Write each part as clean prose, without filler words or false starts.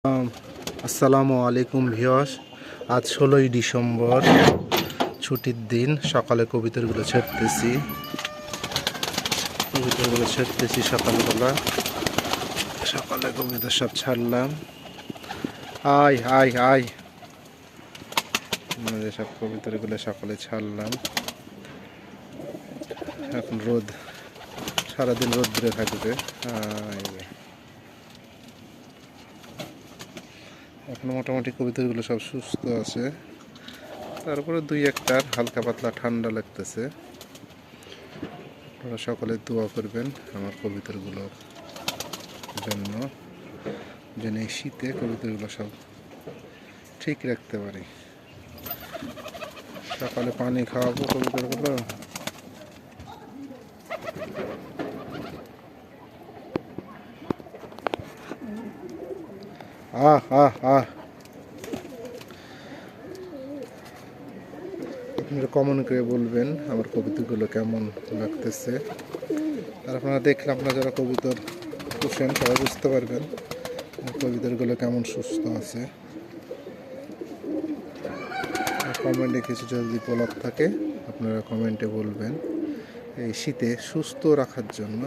আসসালামু আলাইকুম ভিউয়ার্স। আজ 16ই ডিসেম্বর, ছুটির দিন। সকালে কবিতাগুলো ছেড়তেছি সকালবেলা। সকালে কবিতা সব ছাড়লাম। আয় আয় আয় সব কবিতাগুলো সকালে ছাড়লাম। এখন রোদ, সারাদিন রোদ্রে থাকবে। এখন মোটামুটি কবিতাগুলো সব সুস্থ আছে, তারপরে দুই একটার হালকা পাতলা ঠান্ডা লাগতেছে। আপনারা সকলে দোয়া করবেন আমার কবিতাগুলোর জন্য, যেন এই শীতে কবিতাগুলো সব ঠিক রাখতে পারি। সকালে পানি খাওয়াবো কবিতাগুলো। আপনারা কমেন্ট করে বলবেন আমার কবিতাগুলো কেমন লাগতেছে। আর আপনারা দেখলে, আপনারা যারা কবিতার শুনছেন সবাই বুঝতে পারবেন কবিতাগুলো কেমন সুস্থ আছে। কমেন্টে কিছু যদি বলার থাকে আপনারা কমেন্টে বলবেন। এই শীতে সুস্থ রাখার জন্য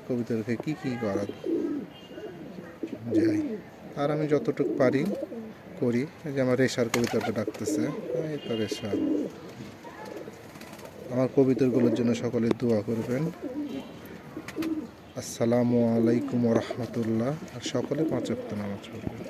কবিতাকে কি কি করা যায়, আর আমি যতটুকু পারি করি। এই যে আমার রেশার কবিতাটা ডাকতেছে, এই তো রেশা। আমার কবিতাগুলোর জন্য সকলে দোয়া করবেন। আসসালামু আলাইকুম ওয়া রাহমাতুল্লাহ। আর সকলে 5 ওয়াক্ত নামাজ পড়বেন।